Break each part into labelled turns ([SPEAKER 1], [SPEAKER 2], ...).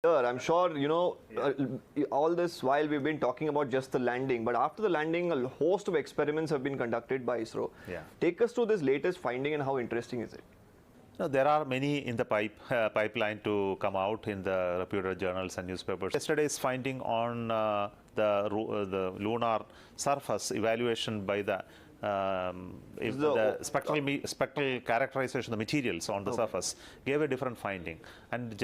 [SPEAKER 1] I'm sure, all this while we've been talking about just the landing, but after the landing, a host of experiments have been conducted by ISRO.
[SPEAKER 2] Yeah.
[SPEAKER 1] Take us through this latest finding and how interesting is it?
[SPEAKER 2] No, there are many in the pipeline to come out in the reputed journals and newspapers. Yesterday's finding on the lunar surface evaluation by the spectral characterization of the materials on the surface gave a different finding, and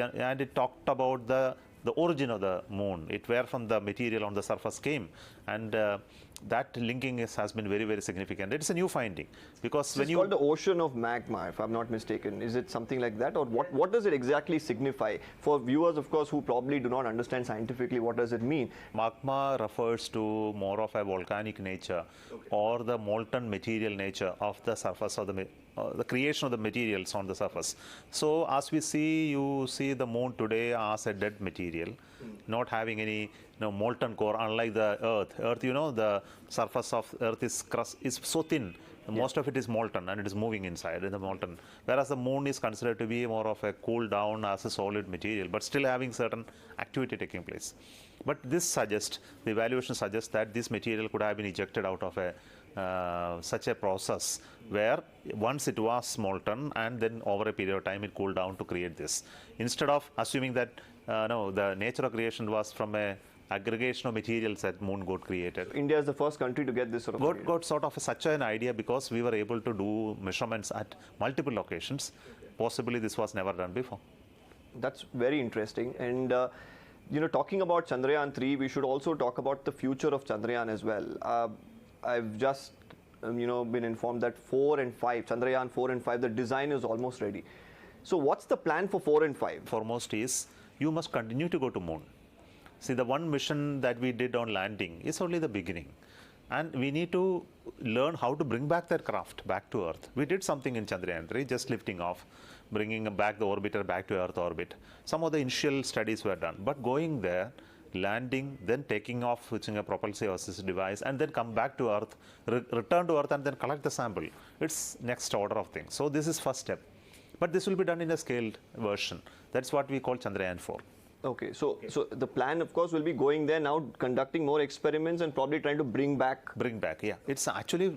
[SPEAKER 2] it talked about the origin of the moon, where from the material on the surface came, and that linking has been very, very significant. It's a new finding because
[SPEAKER 1] It's called the ocean of magma, if I'm not mistaken. Is it something like that, or what does it exactly signify? For viewers, of course, who probably do not understand scientifically, what does it mean?
[SPEAKER 2] Magma refers to more of a volcanic nature or the molten material nature of the surface of the creation of the materials on the surface. So as we see, you see the moon today as a dead material, not having any molten core, unlike the Earth. Earth, the surface of Earth is so thin. Most of it is molten and it is moving inside in the molten. Whereas the moon is considered to be more of a cool down as a solid material, but still having certain activity taking place. But this suggests, the evaluation suggests that this material could have been ejected out of such a process where once it was molten and then over a period of time it cooled down to create this. Instead of assuming that the nature of creation was from a aggregation of materials that moon got created.
[SPEAKER 1] India is the first country to get this sort of
[SPEAKER 2] got sort of such an idea because we were able to do measurements at multiple locations. Possibly this was never done before.
[SPEAKER 1] That's very interesting. And talking about Chandrayaan 3, we should also talk about the future of Chandrayaan as well. I've just been informed that 4 and 5, Chandrayaan 4 and 5, the design is almost ready. So what's the plan for 4 and 5?
[SPEAKER 2] Foremost is you must continue to go to moon. See, the one mission that we did on landing is only the beginning. And we need to learn how to bring back that craft back to Earth. We did something in Chandrayaan 3, just lifting off, bringing back the orbiter back to Earth orbit. Some of the initial studies were done. But going there, landing, then taking off using a propulsive assist device, and then come back to Earth, return to Earth, and then collect the sample. It's next order of things. So this is first step. But this will be done in a scaled version. That's what we call Chandrayaan 4.
[SPEAKER 1] Okay, so the plan, of course, will be going there now, conducting more experiments and probably trying to bring back, yeah.
[SPEAKER 2] It's actually,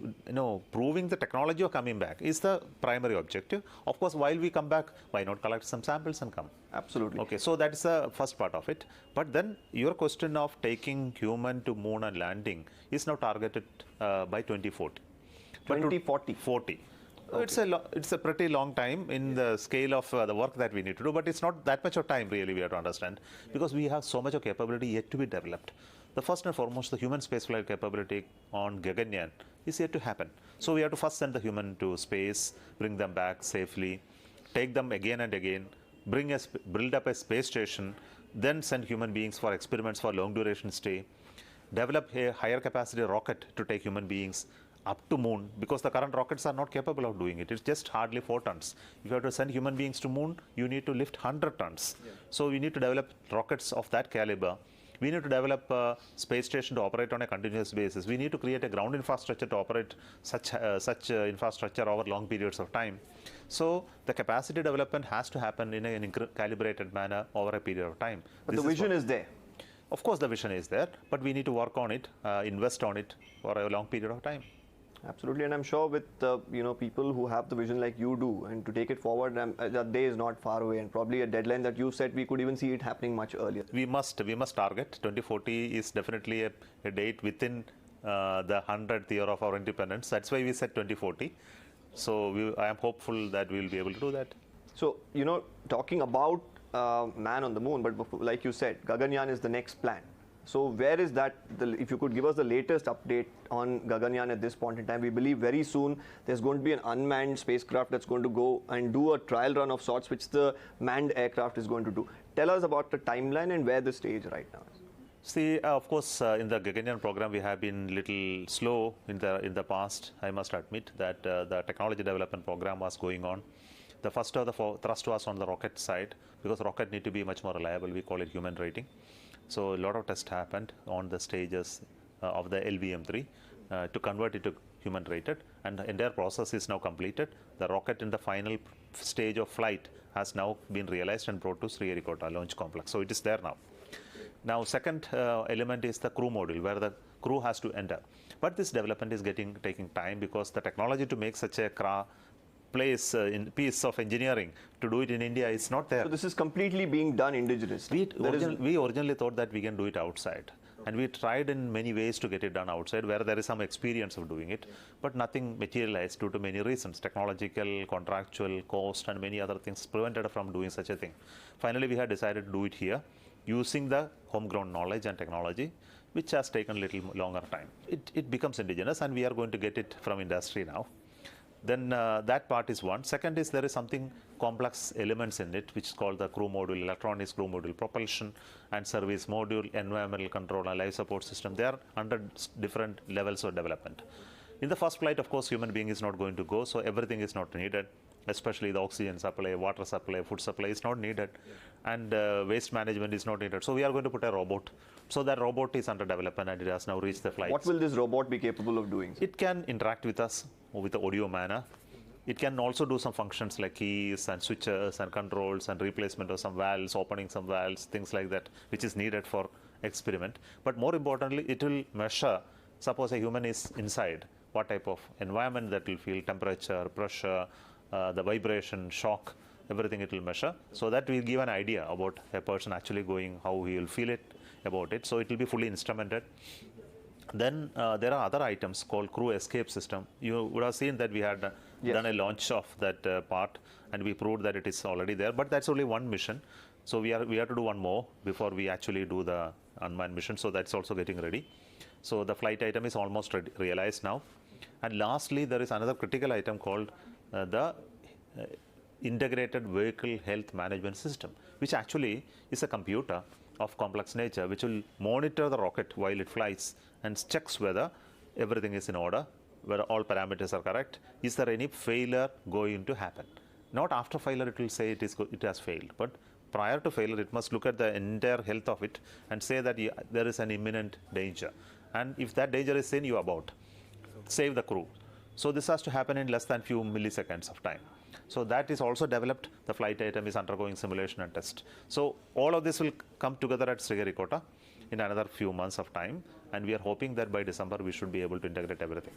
[SPEAKER 2] proving the technology of coming back is the primary objective. Of course, while we come back, why not collect some samples and come?
[SPEAKER 1] Absolutely.
[SPEAKER 2] Okay, so that's the first part of it. But then your question of taking human to moon and landing is now targeted by 2040.
[SPEAKER 1] 2040?
[SPEAKER 2] 40. Okay. It's a pretty long time in the scale of the work that we need to do, but it's not that much of time really, we have to understand, because we have so much of capability yet to be developed. The first and foremost, the human spaceflight capability on Gaganyaan is yet to happen. So we have to first send the human to space, bring them back safely, take them again and again, build up a space station, then send human beings for experiments for long duration stay, develop a higher capacity rocket to take human beings up to moon, because the current rockets are not capable of doing it. It's just hardly 4 tons. If you have to send human beings to moon, you need to lift 100 tons. Yeah. So we need to develop rockets of that caliber. We need to develop a space station to operate on a continuous basis. We need to create a ground infrastructure to operate such infrastructure over long periods of time. So the capacity development has to happen in an calibrated manner over a period of time.
[SPEAKER 1] But the vision is there.
[SPEAKER 2] Of course, the vision is there, but we need to work on it, invest on it for a long period of time.
[SPEAKER 1] Absolutely, and I'm sure with people who have the vision like you do, and to take it forward, that day is not far away, and probably a deadline that you set, we could even see it happening much earlier.
[SPEAKER 2] We must target 2040 is definitely a date within the 100th year of our independence. That's why we set 2040. So I am hopeful that we will be able to do that.
[SPEAKER 1] So talking about man on the moon, but like you said, Gaganyaan is the next plan. So where is that, if you could give us the latest update on Gaganyaan at this point in time? We believe very soon there's going to be an unmanned spacecraft that's going to go and do a trial run of sorts, which the manned aircraft is going to do. Tell us about the timeline and where the stage right now is.
[SPEAKER 2] See, of course, in the Gaganyaan program, we have been little slow in the past. I must admit that the technology development program was going on. The first of the thrust was on the rocket side, because rocket need to be much more reliable. We call it human rating. So a lot of tests happened on the stages of the LVM3 to convert it to human rated, and the entire process is now completed. The rocket in the final stage of flight has now been realized and brought to Sriharikota launch complex. So it is there now. Now, second element is the crew module, where the crew has to enter. But this development is taking time, because the technology to make such a piece of engineering to do it in India is not there.
[SPEAKER 1] So this is completely being done indigenously.
[SPEAKER 2] We originally thought that we can do it outside. And we tried in many ways to get it done outside, where there is some experience of doing it, but nothing materialized due to many reasons: technological, contractual, cost, and many other things prevented us from doing such a thing. Finally, we had decided to do it here, using the homegrown knowledge and technology, which has taken a little longer time. It becomes indigenous, and we are going to get it from industry now. Then that part is one. Second is there is something complex elements in it, which is called the crew module, electronics crew module, propulsion and service module, environmental control and life support system. They are under different levels of development. In the first flight, of course, human being is not going to go, so everything is not needed, especially the oxygen supply, water supply, food supply is not needed, and waste management is not needed. So we are going to put a robot. So that robot is under development, and it has now reached the flight.
[SPEAKER 1] What will this robot be capable of doing?
[SPEAKER 2] It can interact with us with the audio manner. It can also do some functions like keys and switches and controls and replacement of some valves, opening some valves, things like that, which is needed for experiment. But more importantly, it will measure, suppose a human is inside, what type of environment that will feel, temperature, pressure, the vibration, shock, everything it will measure. So that will give an idea about a person actually going, how he will feel it about it. So it will be fully instrumented. Then there are other items called crew escape system. You would have seen that we had done a launch of that part, and we proved that it is already there. But that's only one mission. So we have to do one more before we actually do the unmanned mission. So that's also getting ready. So the flight item is almost realized now. And lastly, there is another critical item called the integrated vehicle health management system, which actually is a computer of complex nature, which will monitor the rocket while it flies and checks whether everything is in order, whether all parameters are correct. Is there any failure going to happen? Not after failure it will say it has failed, but prior to failure it must look at the entire health of it and say that there is an imminent danger. And if that danger is seen, you abort. Save the crew. So this has to happen in less than few milliseconds of time. So that is also developed. The flight item is undergoing simulation and test. So all of this will come together at Sriharikota in another few months of time, and we are hoping that by December we should be able to integrate everything.